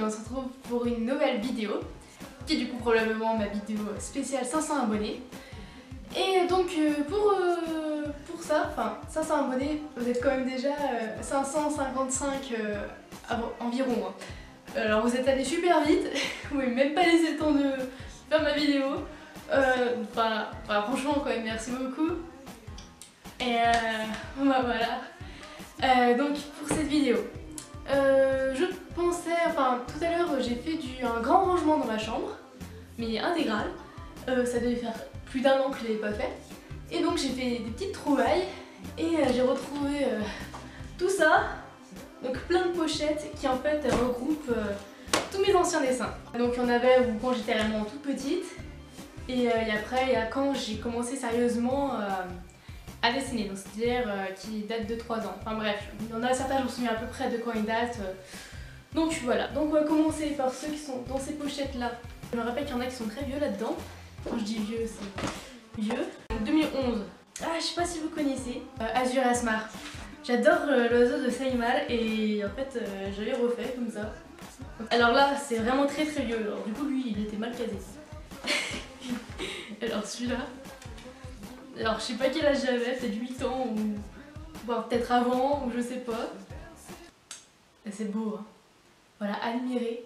on se retrouve pour une nouvelle vidéo, qui est du coup probablement ma vidéo spéciale 500 abonnés. Et donc pour ça, enfin 500 abonnés, vous êtes quand même déjà 555 environ. Hein. Alors vous êtes allés super vite, vous m'avez même pas laissé le temps de faire ma vidéo. Franchement quand même merci beaucoup. Et bah voilà. Donc pour cette vidéo, je pensais, tout à l'heure j'ai fait un grand rangement dans ma chambre, mais intégral. Ça devait faire plus d'1 an que je l'avais pas fait. Et donc j'ai fait des petites trouvailles et j'ai retrouvé tout ça. Donc plein de pochettes qui en fait regroupent tous mes anciens dessins. Donc il y en avait quand j'étais vraiment toute petite. Et après il y a quand j'ai commencé sérieusement à dessiner, donc c'est-à-dire qui date de 3 ans. Enfin bref, il y en a certains, je me souviens à peu près de quand ils datent. Donc voilà, donc on va commencer par ceux qui sont dans ces pochettes là. Je me rappelle qu'il y en a qui sont très vieux là-dedans. Quand je dis vieux, c'est vieux. 2011. Ah, je sais pas si vous connaissez. Azur Asmar. J'adore l'oiseau de Saimal et en fait j'avais refait comme ça. Alors là, c'est vraiment très très vieux. Alors du coup, lui, il était mal casé. Alors celui-là. Alors je sais pas quel âge j'avais, peut-être 8 ans ou peut-être avant ou je sais pas. C'est beau, hein. Voilà, admirer.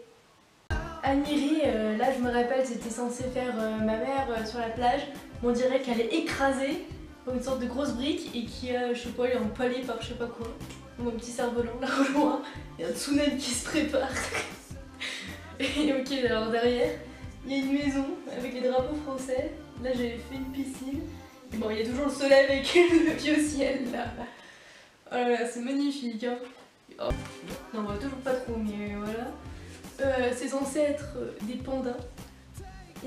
Admirer, là je me rappelle, c'était censé faire ma mère sur la plage. On dirait qu'elle est écrasée par une sorte de grosse brique et qui a, je sais pas, elle est empalée par je sais pas quoi. Mon petit cerf-volant là au loin, il y a un tsunami qui se prépare. Et ok, alors derrière, il y a une maison avec les drapeaux français. Là j'avais fait une piscine. Et bon, il y a toujours le soleil avec le vieux ciel là. Oh là là, c'est magnifique, hein. Oh. Non, on voit toujours pas trop, mais voilà. C'est censé être des pandas.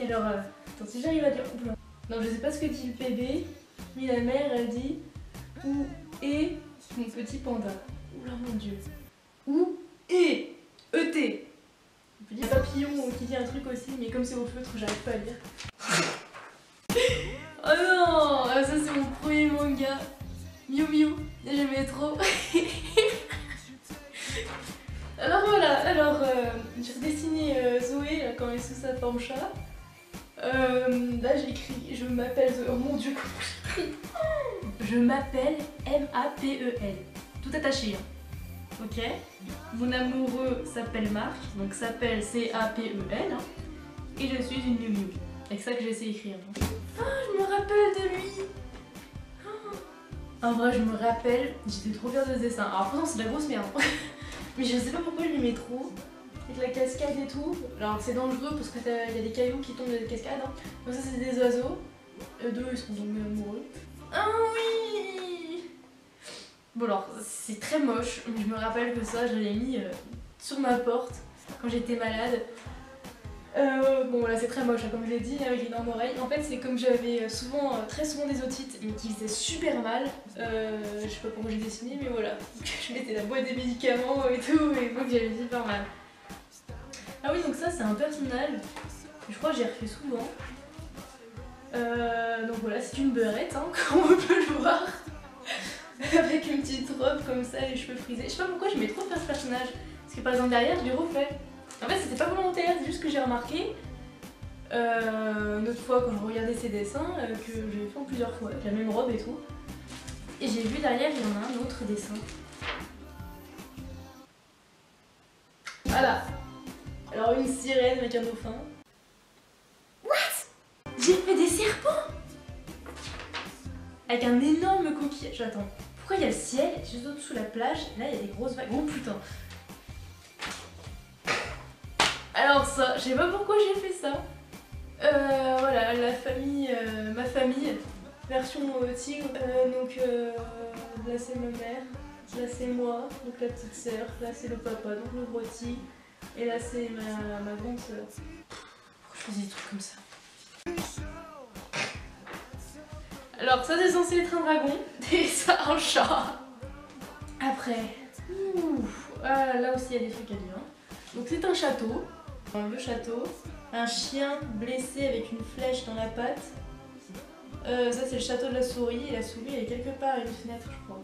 Et alors, attends, si j'arrive à dire... Oula. Non, je sais pas ce que dit le bébé, mais la mère, elle dit « Où est mon petit panda ?» Oula, mon dieu. Où est E-T. Il y a papillon qui dit un truc aussi, mais comme c'est au feutre, j'arrive pas à lire. Oh non, ça c'est mon premier manga. Miu Miu, j'aimais trop. Alors voilà, j'ai redessiné Zoé là, quand elle est sous sa forme chat. Là j'ai écrit je m'appelle Zoé. Oh mon dieu, comment j'écris. Je m'appelle M-A-P-E-L. Tout attaché. Hein. Ok. Mon amoureux s'appelle Marc, donc s'appelle C-A-P-E-L. Hein. Et je suis une Miu Miu. C'est ça que j'ai essayé d'écrire. Ah, je me rappelle de lui. En vrai, je me rappelle, j'étais trop fière de ce dessin. Alors pourtant c'est de la grosse merde. Mais je sais pas pourquoi je l'aimais trop. Avec la cascade et tout. Alors c'est dangereux parce qu'il y a des cailloux qui tombent de la cascade. Hein. Donc ça c'est des oiseaux. Deux ils sont tombés amoureux. Ah oui. Bon alors c'est très moche. Mais je me rappelle que ça je l'ai mis sur ma porte quand j'étais malade. Bon voilà, c'est très moche hein, comme je l'ai dit avec les énormes oreilles. En fait c'est comme j'avais très souvent des otites mais qui faisaient super mal. Je sais pas pourquoi j'ai dessiné mais voilà. Je mettais la boîte des médicaments et tout et donc j'avais super mal. Ah oui, donc ça c'est un personnage que je crois que j'ai refait souvent. Donc voilà, c'est une beurette hein, comme on peut le voir. Avec une petite robe comme ça, les cheveux frisés. Je sais pas pourquoi j'aimais trop faire ce personnage. Parce que par exemple derrière je l'ai refait. En fait c'était pas volontaire, c'est juste que j'ai remarqué une autre fois quand je regardais ses dessins que j'ai fait en plusieurs fois, avec la même robe et tout. Et j'ai vu derrière il y en a un autre dessin. Voilà. Alors une sirène avec un dauphin. What? J'ai fait des serpents? Avec un énorme coquillage. Attends, pourquoi il y a le ciel juste au-dessous la plage et là il y a des grosses vagues. Oh putain. Alors ça, je sais pas pourquoi j'ai fait ça. Voilà, la famille, ma famille, version tigre. Donc là c'est ma mère, là c'est moi, donc la petite sœur, là c'est le papa, donc le gros tigre. Et là c'est ma grande sœur. Pourquoi je faisais des trucs comme ça? Alors ça c'est censé être un dragon, et ça un chat. Après, là aussi il y a des trucs à dire. Donc c'est un château. Un vieux château, un chien blessé avec une flèche dans la patte. Ça c'est le château de la souris et la souris elle est quelque part à une fenêtre je crois.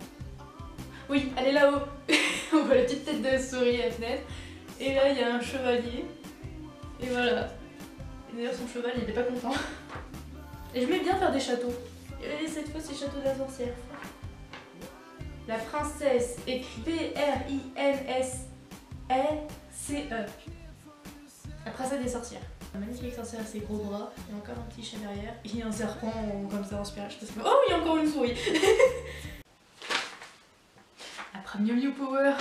Oui, elle est là-haut. On voit la petite tête de la souris à la fenêtre. Et là il y a un chevalier. Et voilà. Et d'ailleurs son cheval il était pas content. Et je bien faire des châteaux. Et cette fois c'est Château de la Sorcière. La princesse, écrit P-R-I-N-S-E-C-E. La princesse des sorcières. Un magnifique sorcière à ses gros bras. Il y a encore un petit chat derrière. Il y a un serpent comme ça en spirale. Je sais pas. Oh, il y a encore une souris. Après Miu Miu Power,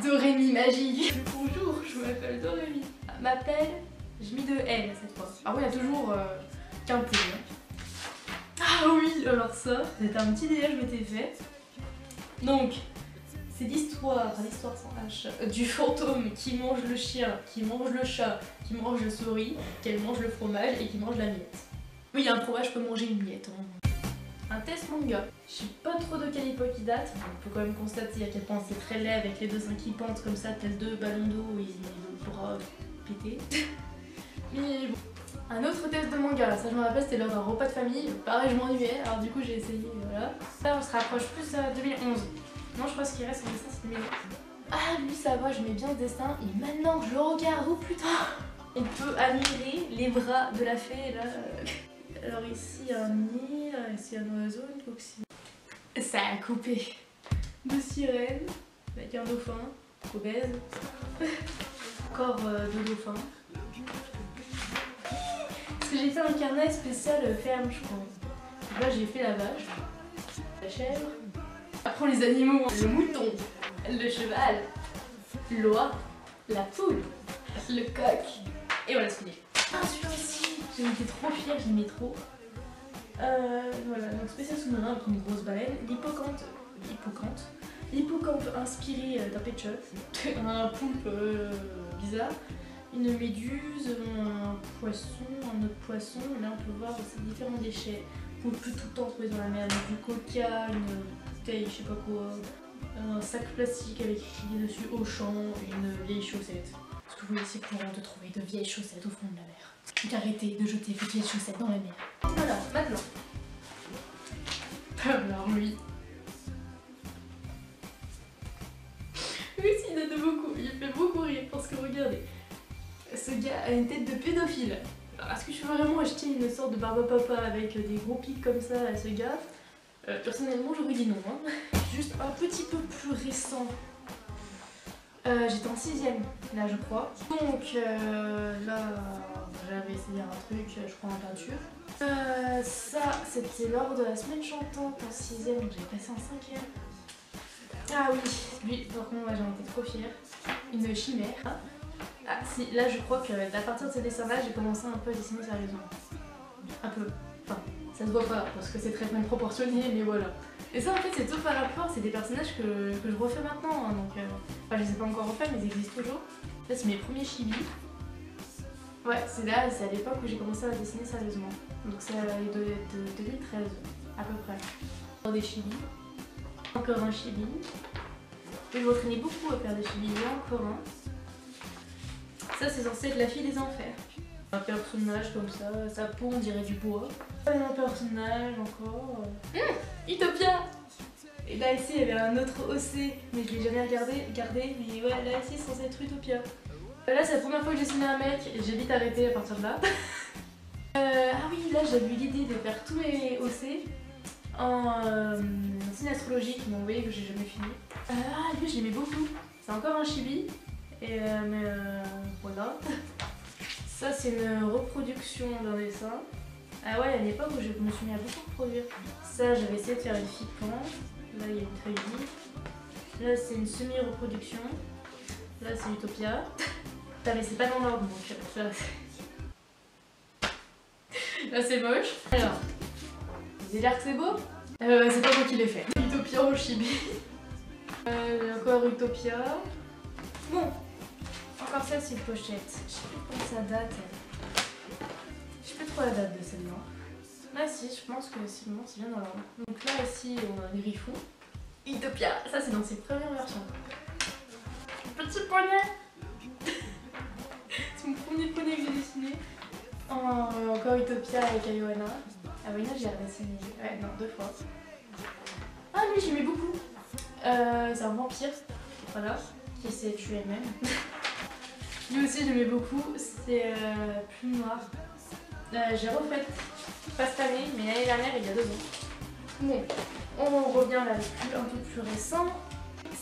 Dorémy Magie. Bonjour, je m'appelle Dorémy. M'appelle, je mis de L cette fois. Ah oui, il y a toujours qu'un P. Ah oui, alors ça, c'était un petit délire que je m'étais fait. Donc, c'est l'histoire sans H, du fantôme qui mange le chien, qui mange le chat, qui mange la souris, qu'elle mange le fromage et qui mange la miette. Oui, il y a un fromage peut manger une miette. Hein. Un test manga. Je sais pas trop de quelle époque il date, on peut quand même constater à quel point c'est très laid avec les deux seins qui pendent comme ça, tels deux ballons d'eau et le bras pété. Mais bon. Un autre test de manga, ça je me rappelle, c'était lors d'un repas de famille. Pareil, je m'ennuyais, alors du coup j'ai essayé, voilà. Là on se rapproche plus à 2011. Non, je crois ce qui reste en dessin c'est 2011. Ah, lui ça va, j'aimais bien ce dessin. Et maintenant que je le regarde, oh putain, on peut admirer les bras de la fée, là. Alors ici un nid, ici un oiseau, une coccinelle. Ça a coupé. Deux sirènes, avec un dauphin, obèse. Encore deux dauphins. J'ai fait un carnet spécial ferme, je crois. Là, j'ai fait la vache, la chèvre. Après, les animaux, le mouton, le cheval, l'oie, la poule, le coq. Et voilà, c'est fini. Ah, celui-là aussi, j'en étais trop fière, j'aimais trop. Voilà, donc spécial sous-marin avec une grosse baleine. L'hippocampe inspiré d'un pet shop. Un poulpe bizarre. Une méduse, un poisson, un autre poisson. Là on peut voir aussi différents déchets qu'on peut tout le temps trouver dans la mer. Donc, du coca, une bouteille, je sais pas quoi, un sac plastique avec écrit dessus Auchan et une vieille chaussette. Parce que oui, c'est courant de trouver de vieilles chaussettes au fond de la mer. Donc arrêtez de jeter vos vieilles chaussettes dans la mer. Voilà, maintenant. Alors oui. Oui, il date beaucoup, il fait beaucoup rire parce que regardez. Ce gars a une tête de pédophile. Alors, est-ce que je peux vraiment acheter une sorte de barbe à papa avec des gros pics comme ça à ce gars? Personnellement, j'aurais dit non. Hein. Juste un petit peu plus récent. J'étais en 6ème, là je crois. Donc là, j'avais essayé un truc, je crois en peinture. Ça, c'était lors de la semaine chantante en 6ème, donc j'avais passé en 5ème. Ah oui, lui, par contre, moi j'en étais trop fière. Une chimère. Ah si, là je crois que à partir de ce dessin-là, j'ai commencé un peu à dessiner sérieusement. Un peu. Enfin, ça se voit pas parce que c'est très bien proportionné, mais voilà. Et ça en fait c'est tout par rapport, c'est des personnages que je refais maintenant, hein, donc enfin je les ai pas encore refaits mais ils existent toujours. Là c'est mes premiers chibi. Ouais, c'est là, c'est à l'époque où j'ai commencé à dessiner sérieusement. Donc c'est de 2013 à peu près. Des chibis. Encore un chibi. Et je m'entraînais beaucoup à faire des chibis, il y en a encore un. Ça c'est censé être la fille des enfers. Un personnage comme ça, sa peau on dirait du bois. Un personnage encore. Utopia. Et là ici il y avait un autre OC, mais je l'ai jamais gardé, mais ouais là ici c'est censé être Utopia. Là c'est la première fois que j'ai dessiné un mec et j'ai vite arrêté à partir de là. Ah oui, là j'avais eu l'idée de faire tous mes OC en signe astrologique, mais vous voyez que j'ai jamais fini. Ah lui je l'aimais beaucoup, c'est encore un chibi. Et mais voilà. Ça c'est une reproduction d'un dessin. Ah ouais, à l'époque où je me suis mis à beaucoup reproduire. Ça j'avais essayé de faire une fille pan. Là il y a une feuille vive. Là c'est une semi-reproduction. Là c'est Utopia. Putain mais c'est pas dans l'ordre donc là c'est moche. Alors, vous avez l'air que c'est beau? C'est pas moi qui l'ai fait. Utopia en chibi. Encore Utopia. Bon. Encore ça c'est une pochette. Je sais plus quand ça date. Je sais plus trop la date de celle-là. Là si, je pense que c'est bien dans l'ordre. Donc là ici on a un griffon. Utopia, ça c'est dans ses premières versions. Petit poney. C'est mon premier poney que j'ai dessiné. Encore Utopia avec Ayoana. Ayoana j'ai redessiné, ouais non 2 fois. Ah lui j'aimais beaucoup. C'est un vampire, voilà, qui s'est tué elle-même. Lui aussi j'aimais beaucoup, c'est Plume Noire. J'ai refait, pas cette année, mais l'année dernière, il y a 2 ans. Bon, on revient là un peu plus récent.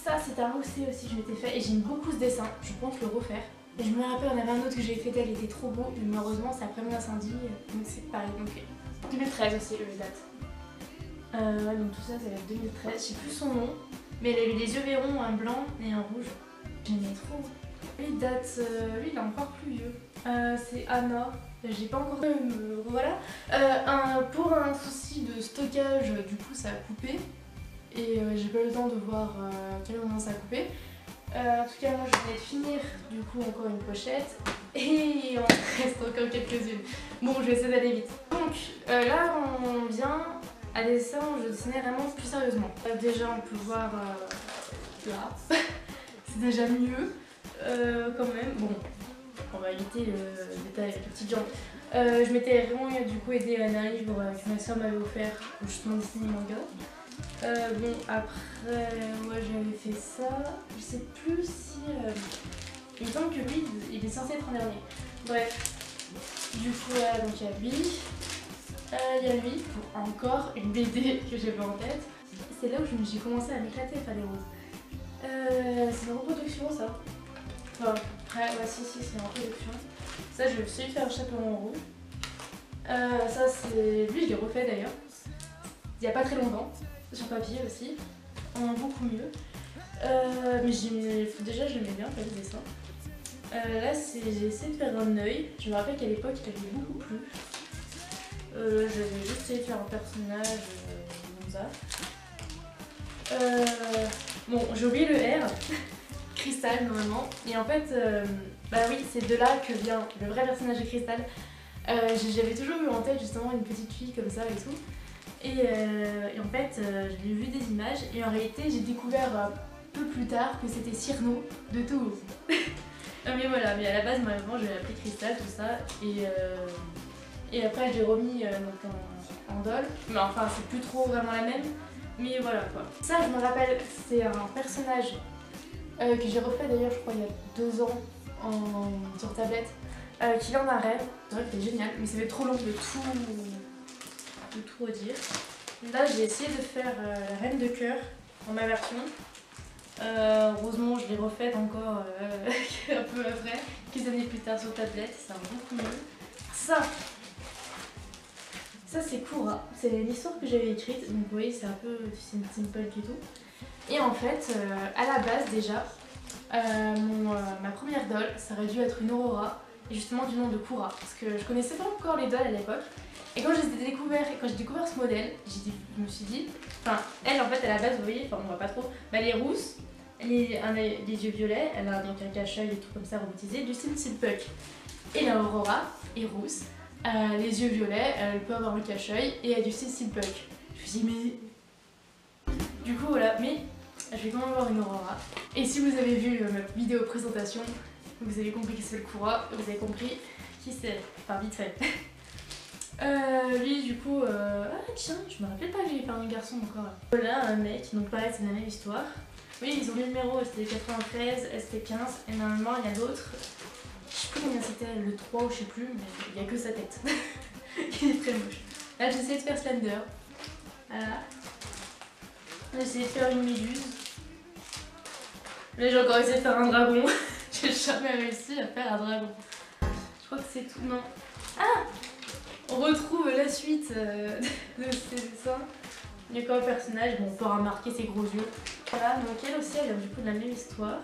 Ça c'est un rousset aussi que je m'étais fait et j'aime beaucoup ce dessin, je pense le refaire. Et je me rappelle, on avait un autre que j'ai fait d'elle, il était trop beau, mais malheureusement c'est après mon incendie, donc c'est pareil. Donc 2013 aussi, les dates. Donc tout ça, ça va être 2013, je sais plus son nom, mais elle a eu des yeux verrons, un blanc et un rouge. J'aimais trop. Les dates, lui il est encore plus vieux. C'est Anna, j'ai pas encore... voilà. Pour un souci de stockage, du coup ça a coupé. Et j'ai pas eu le temps de voir quel moment ça a coupé. En tout cas, moi je venais de finir du coup encore une pochette et il en reste encore quelques-unes. Bon, je vais essayer d'aller vite. Donc là, on vient à des dessins où je dessinais vraiment plus sérieusement. Déjà, on peut voir là, c'est déjà mieux quand même. Bon, on va éviter le détail avec les petites jambes. Je m'étais vraiment du coup aidée à un livre que ma soeur m'avait offert pour justement dessiner manga. Bon après, ouais j'avais fait ça, je sais plus si... il me semble que lui il est censé être en dernier. Bref, du coup là donc il y a lui, il y a lui pour encore une BD que j'avais en tête. C'est là où j'ai commencé à m'éclater à faire les roses. C'est une reproduction ça. Enfin après, ouais si c'est une reproduction. Ça je vais aussi faire un chapeau en rouge. Ça c'est... lui je l'ai refait d'ailleurs, il n'y a pas très longtemps. Sur papier aussi, en beaucoup mieux. Mais déjà je l'aimais bien le dessin. Là j'ai essayé de faire un œil. Je me rappelle qu'à l'époque il avait beaucoup plu. J'avais juste essayé de faire un personnage comme ça. Bon j'ai oublié le R, Cristal normalement. Et en fait, bah oui c'est de là que vient le vrai personnage de Cristal. J'avais toujours eu en tête justement une petite fille comme ça et tout. Et en fait, j'ai vu des images et en réalité, j'ai découvert un peu plus tard que c'était Cyrano de Toulouse. Mais voilà, mais à la base, moi, je l'ai appelé Cristal, tout ça. Et après, je l'ai remis donc en doll. Mais enfin, c'est plus trop vraiment la même. Mais voilà quoi. Ça, je me rappelle, c'est un personnage que j'ai refait d'ailleurs, je crois, il y a 2 ans sur tablette. Qui vient d'un rêve. C'est vrai que c'était génial, mais ça fait trop long de tout redire. Là j'ai essayé de faire la reine de cœur en ma version. Heureusement je l'ai refaite encore un peu après, quelques années plus tard sur tablette, c'est beaucoup mieux. Ça c'est Kura, c'est l'histoire que j'avais écrite, donc vous voyez c'est un peu simple et tout. Et en fait à la base déjà, ma première doll ça aurait dû être une Aurora, et justement du nom de Kura, parce que je connaissais pas encore les dolls à l'époque. Et quand j'ai découvert ce modèle, je me suis dit, enfin elle en fait à la base vous voyez, enfin on voit pas trop, bah, elle est rousse, les yeux violets, elle a donc un cache-œil et tout comme ça robotisé, du style Silpuck. Et la Aurora est rousse, les yeux violets, elle peut avoir un cache-œil et elle a du style Silpuck. Je me suis dit mais... Du coup voilà, mais je vais quand même avoir une Aurora. Et si vous avez vu ma vidéo présentation, vous avez compris qui c'est le Kura, vous avez compris qui c'est, enfin vite fait. Lui du coup, ah tiens, je me rappelle pas que j'ai fait un garçon encore. Voilà un mec, donc pareil c'est la même histoire. Oui ils ont mis le numéro, c'était 93, ST15 et normalement il y a d'autres. Je sais plus combien c'était, le 3 ou je sais plus, mais il n'y a que sa tête. Il est très moche. Là j'ai essayé de faire Slender. Voilà. J'ai essayé de faire une méduse. Là j'ai encore essayé de faire un dragon. J'ai jamais réussi à faire un dragon. Je crois que c'est tout, non. Ah! On retrouve la suite de ces dessins. Il y a comme un personnage, bon, on peut remarquer ses gros yeux. Voilà, donc elle aussi, elle vient du coup de la même histoire.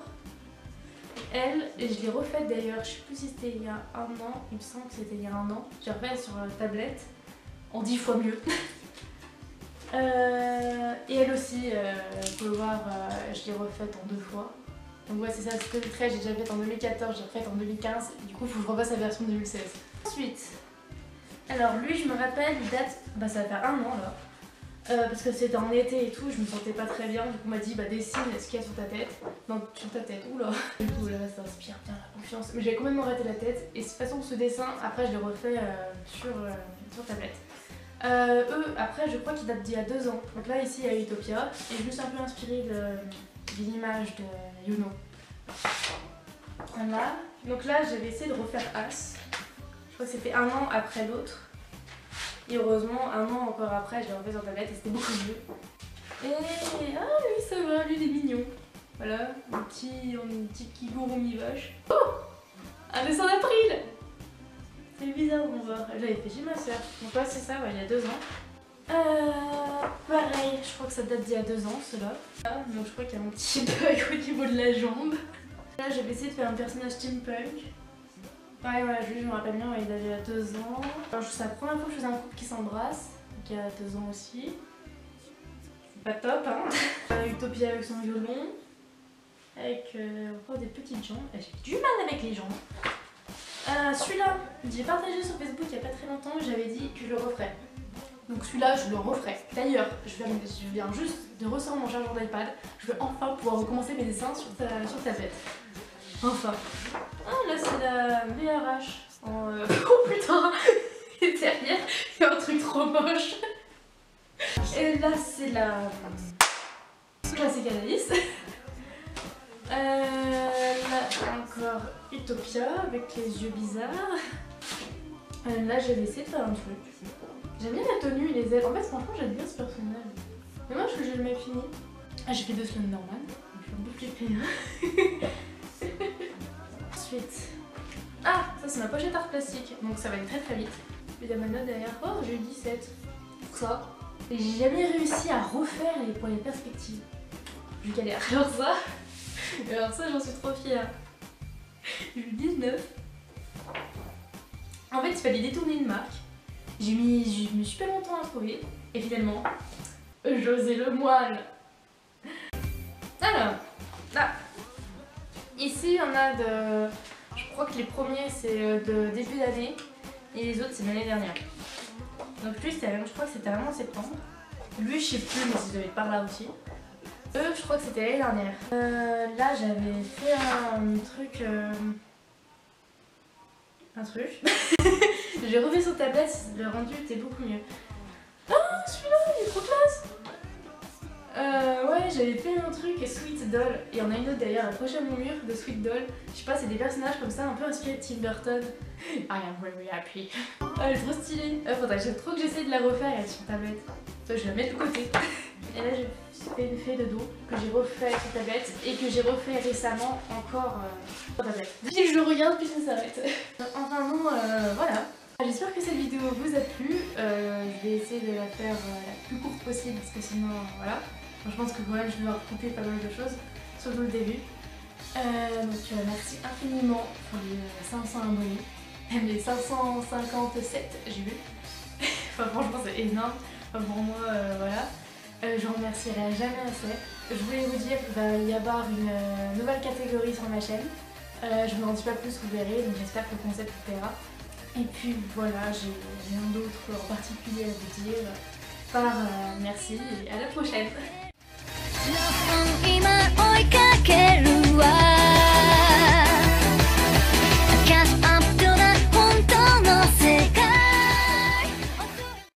Elle, et je l'ai refaite d'ailleurs, je sais plus si c'était il y a 1 an, il me semble que c'était il y a 1 an. J'ai refait sur la tablette, en 10 fois mieux. Et elle aussi, vous pouvez voir, je l'ai refaite en 2 fois. Donc ouais, c'est ça, c'est 2013, j'ai déjà fait en 2014, j'ai refait en 2015. Du coup, il faut que je refasse la version 2016. Ensuite, alors lui, je me rappelle, il date, bah ça va faire 1 an là. Parce que c'était en été et tout, je me sentais pas très bien. Du coup, on m'a dit, bah dessine ce qu'il y a sur ta tête. Non, sur ta tête, oula. Du coup, là, ça inspire bien la confiance. Mais j'avais quand même arrêté la tête. Et de toute façon, ce dessin, après, je l'ai refait sur tablette. Eux, après, je crois qu'ils datent d'il y a 2 ans. Donc là, ici, il y a Utopia. Et je me suis un peu inspirée de l'image de Yuno. Voilà. Donc là, j'avais essayé de refaire As. Je crois que c'était un an après l'autre. Et heureusement, un an encore après, je l'ai refait sur tablette et c'était beaucoup mieux. Et ah lui, ça va, lui, il est mignon. Voilà, un petit kigurumi vache. Oh, un dessin d'April. C'est bizarre, on va voir. Je l'avais fait chez ma soeur. Donc là, c'est ça, ouais, il y a 2 ans. Pareil, je crois que ça date d'il y a 2 ans, cela. Donc je crois qu'il y a un petit bug au niveau de la jambe. Là, j'avais essayé de faire un personnage steampunk. Pareil, voilà, je me rappelle bien, il avait 2 ans. Alors, c'est la première fois que je faisais un couple qui s'embrasse, donc il y a 2 ans aussi. C'est pas top, hein. Utopia avec son violon, avec encore des petites jambes. J'ai du mal avec les jambes. Celui-là, j'ai partagé sur Facebook il y a pas très longtemps, j'avais dit que je le referais. Donc celui-là, je le referai. D'ailleurs, je viens juste de ressortir mon chargeur d'iPad. Je vais enfin pouvoir recommencer mes dessins sur tablette. Enfin. Ah, là, c'est la VRH. Oh putain. Et derrière, il y a un truc trop moche. Et là, c'est la classique Alice. Là, encore Utopia avec les yeux bizarres. Là, j'avais essayé de faire un truc. J'aime bien la tenue et les ailes. En fait, franchement, j'aime bien ce personnage. Mais moi, je l'ai jamais fini. J'ai fait 2 Slenderman. Je suis un peu flippée. Ensuite. Ah, ça, c'est ma pochette art plastique. Donc, ça va être très très vite. Il y a ma note derrière. Oh, j'ai eu 17. Pour ça. Et j'ai jamais réussi à refaire pour les perspectives. Je galère. Alors, ça, j'en suis trop fière. J'ai eu 19. En fait, il fallait détourner une marque. J'ai mis super longtemps à trouver. Et finalement, José Lemoine. Alors, là. Ici, on a de... Je crois que les premiers, c'est de début d'année. Et les autres, c'est de l'année dernière. Donc lui, je crois que c'était vraiment en septembre. Lui, je sais plus, mais ça devait être par là aussi. Eux, je crois que c'était l'année dernière. Là, j'avais fait un truc... J'ai refait sur tablette, le rendu était beaucoup mieux. Ah, celui-là, il est trop classe. Ouais, j'avais fait un truc Sweet Doll, et on a une autre d'ailleurs accrochée à mon mur de Sweet Doll. Je sais pas, c'est des personnages comme ça, un peu inspirés de Tim Burton. I am very happy. Elle est trop stylée. Faudrait trop que j'essaie de la refaire, elle est sur tablette. Je vais la mettre de côté. Et là, j'ai fait une fée de dos que j'ai refait sur tablette et que j'ai refait récemment encore sur tablette. Dès que je le regarde, puis ça s'arrête. Enfin bon, voilà. J'espère que cette vidéo vous a plu. Je vais essayer de la faire la plus courte possible parce que sinon, voilà. Je pense que voilà, je vais devoir couper pas mal de choses, surtout le début. Donc merci infiniment pour les 500 abonnés. Même les 557, j'ai vu. Enfin franchement c'est énorme. Enfin, pour moi, voilà. Je remercierai jamais assez. Je voulais vous dire qu'il va y avoir une nouvelle catégorie sur ma chaîne. Je ne vous en dis pas plus, vous verrez, donc j'espère que le concept vous plaira. Et puis voilà, j'ai rien d'autre en particulier à vous dire. Merci et à la prochaine.